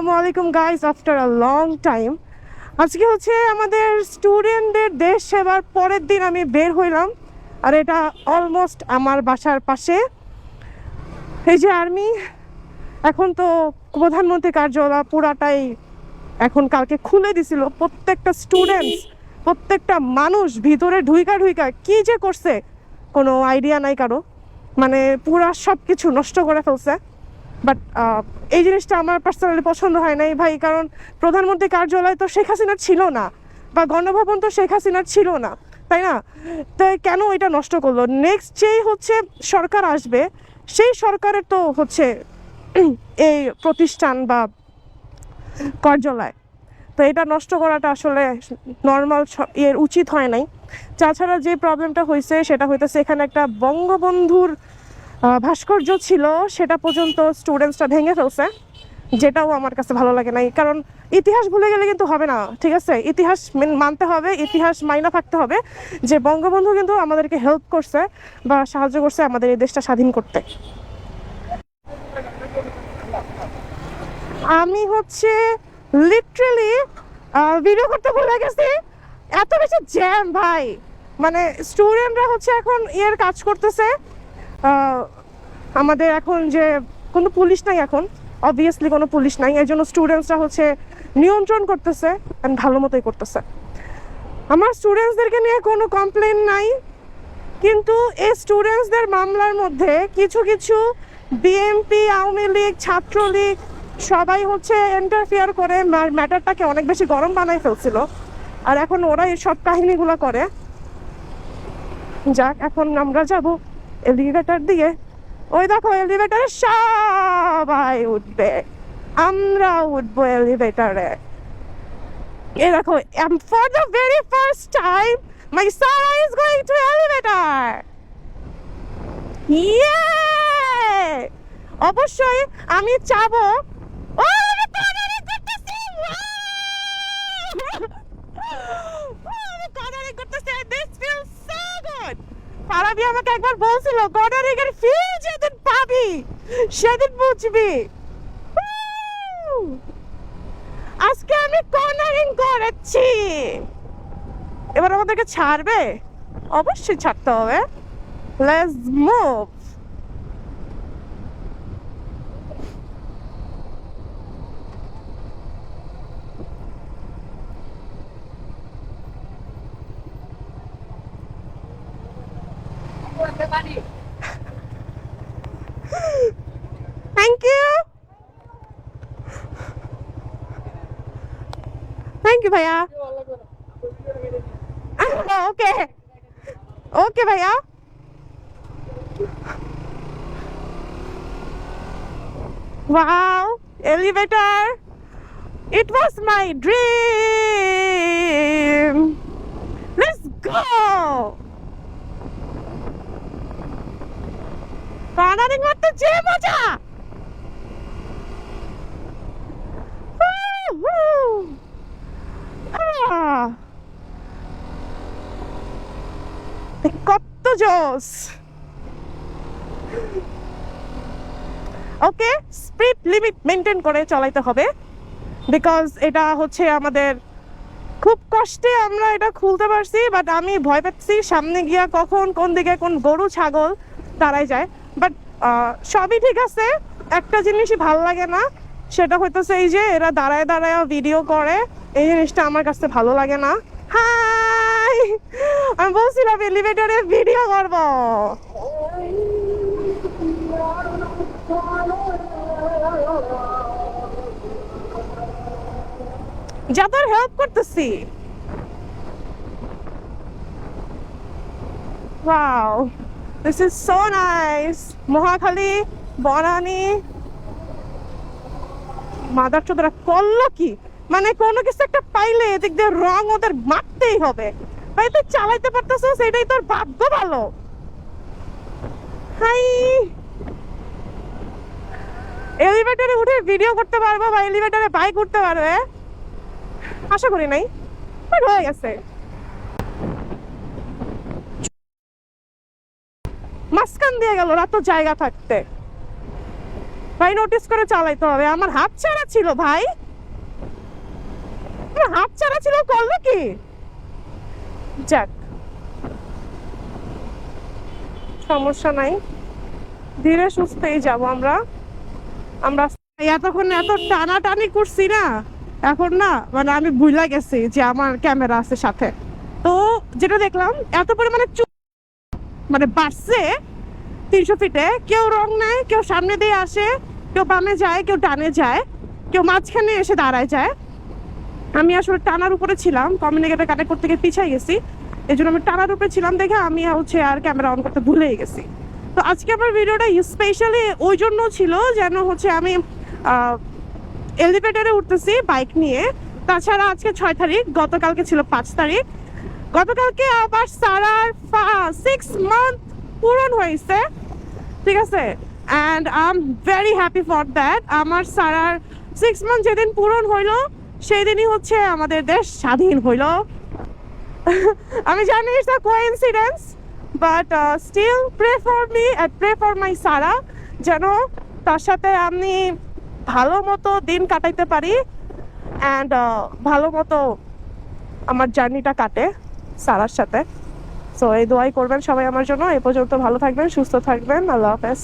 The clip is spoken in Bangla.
আসসালামু আলাইকুম guys, after a long time আজকে হচ্ছে আমাদের স্টুডেন্টদের দেশ সেবার পরের দিন আমি বের হইলাম। আর এটা অলমোস্ট আমার বাসার পাশে। এই যে আর্মি, এখন তো প্রধানমন্ত্রী কার্যালয় পুরাটাই এখন কালকে খুলে দিছিল। প্রত্যেকটা স্টুডেন্টস, প্রত্যেকটা মানুষ ভিতরে ঢুইকা কি যে করছে কোনো আইডিয়া নাই কারো, মানে পুরা সব কিছু নষ্ট করে ফেলছে। বাট এই জিনিসটা আমার পার্সোনালি পছন্দ হয় নাই ভাই, কারণ প্রধানমন্ত্রী কার্যালয় তো শেখ হাসিনার ছিল না, বা গণভবন তো শেখ হাসিনার ছিল না, তাই না? তাই কেন এটা নষ্ট করলো? নেক্সট যেই হচ্ছে সরকার আসবে, সেই সরকারের তো হচ্ছে এই প্রতিষ্ঠান বা কার্যালয়, তো এটা নষ্ট করাটা আসলে নর্মাল এর উচিত হয় নাই। তাছাড়া যে প্রবলেমটা হয়েছে সেটা হইতেছে এখানে একটা বঙ্গবন্ধুর ভাস্কর্য ছিল, সেটা পর্যন্ত স্টুডেন্টসরা ভেঙে ফেলছে, যেটাও আমার কাছে ভালো লাগে নাই। কারণ ইতিহাস ভুলে গেলে কিন্তু হবে না, ঠিক আছে? ইতিহাস মানতে হবে, ইতিহাস মাইনা থাকতে হবে যে বঙ্গবন্ধু কিন্তু আমাদেরকে হেল্প করছে বা সাহায্য করছে আমাদের এই দেশটা স্বাধীন করতে। আমি হচ্ছে লিটারালি ভিডিও করতে ভুলে গেছি, এত বেশি জ্যাম ভাই। মানে স্টুডেন্টরা হচ্ছে এখন এর কাজ করতেছে, আমাদের এখন যে কোনো পুলিশ নাই, এখন অবভিয়াসলি কোনো পুলিশ নাই, এর জন্য স্টুডেন্টসরা হচ্ছে নিয়ন্ত্রণ করতেছে, ভালো মতোই করতেছে। আমার স্টুডেন্টসদেরকে নিয়ে কোনো কমপ্লেন নাই, কিন্তু এই স্টুডেন্টসদের মামলার মধ্যে কিছু কিছু বিএনপি, আওয়ামী লীগ, ছাত্রলীগ সবাই হচ্ছে ইন্টারফেয়ার করে ম্যাটারটাকে অনেক বেশি গরম বানাই ফেলছিল। আর এখন ওরা এই সব কাহিনীগুলো করে। যাক, এখন আমরা যাব এলিভেটর দিয়ে। ওই দেখো এলিভেটরে সবাই উঠবে, আমরা উঠবো এলিভেটরে। এই দেখো, for the very first time my Sara is going to elevator. Yeah, অবশ্যই আমি চাবো। ও আমি কর্নারিং করতেছি, আমি কর্নারিং করতেছি, this feels so good. Farabi আমাকে একবার বলছিল কর্নারিং এর ফিল যেদিন পাবি সেদিন বুঝবি। আজকে আমি কর্নারিং করেছি, এবার আমাদেরকে ছাড়বে, অবশ্যই ছাড়তে হবে। Let's move. Thank you. Thank you, ভাইয়া। ওকে ওকে ভাইয়া। Wow, elevator. It was my dream. Let's go. Cornering করতে যে মজা। কত জোস। ওকে, স্পিড লিমিট মেনটেন করে চালাইতে হবে, বিকজ এটা হচ্ছে আমাদের খুব কষ্টে আমরা এটা খুলতে পারছি। বাট আমি ভয় পাচ্ছি সামনে গিয়া কখন কোন দিকে কোন গরু ছাগল তারাই যায়। বাট সবই ঠিক আছে, একটা জিনিসই ভাল লাগে না, সেটা হইতেছে এই যে এরা দাঁড়ায় দাঁড়ায় ভিডিও করে, এই জিনিসটা আমার কাছে ভালো লাগে না। হাই, আমি বলছিলাম এলিভেটরে ভিডিও করব। যাদের হেল্প করতেছি। Wow, this is so nice. Mohakhali, Banani, মাদার চোদরা করলো কি, মানে কোনো কিছু একটা পাইলে এদিক দিয়ে রং ওদের মারতেই হবে। ভাই তুই চালাইতে পারতেছো, সেটাই তোর ভাগ্য ভালো। হাই, এলিভেটরে উঠে ভিডিও করতে পারবো বা এলিভেটরে বাইক উঠতে পারবে, আশা করি নাই, বাট হয়ে গেছে। মাঝখান দিয়ে গেল রাত জায়গা থাকতে। ভাই নোটিস করে চালাইতে হবে। আমার হাত ছাড়া ছিল ভাই, আমার হাত ছাড়া ছিল, করলো কি? যাক, সমস্যা নাই, ধীরে সুস্থেই যাব আমরা। আমরা এতক্ষণ এত টানাটানি করছি না, এখন না মানে আমি ভুলে গেছি যে আমার ক্যামেরা আছে সাথে। তো যেটা দেখলাম এত পরিমাণে মানে বাড়ছে 300 ফিটে, কেউ রং নেয়, কেউ সামনে দিয়ে আসে, কেউ বামে যায়, কেউ ডানে যায়, কেউ মাঝখানে এসে দাঁড়ায় যায়। আমি আসলে টানার উপরে ছিলাম, কমিউনিকেটর কানেক্ট করতে গিয়ে পিছাই গেছি, এই জন্য আমি টানার উপরে ছিলাম দেখে আমি হচ্ছে আর ক্যামেরা অন করতে ভুলেই গেছি। তো আজকে আমার ভিডিওটা স্পেশালি ওই জন্য ছিল যেন হচ্ছে আমি এলিভেটরে উঠতেছি বাইক নিয়ে। তাছাড়া আজকে 6 তারিখ, গতকালকে ছিল 5 তারিখ। গতকালকে আবার সারার 6 মান্থ পূরণ হয়েছে, ঠিক আছে, and I am very happy for that. আমার সারার 6 মান্থ যেদিন পূরণ হইলো সেই দিনই হচ্ছে আমাদের দেশ স্বাধীন হইলো। আমি জানি it's a coincidence, but still pray for me and pray for my Sara, যেন তার সাথে আমি ভালো মতো দিন কাটাইতে পারি অ্যান্ড ভালো মতো আমার জার্নিটা কাটে সারার সাথে। সো এই দোয়াই করবেন সবাই আমার জন্য। এ পর্যন্ত ভালো থাকবেন, সুস্থ থাকবেন। আল্লাহ হাফেজ।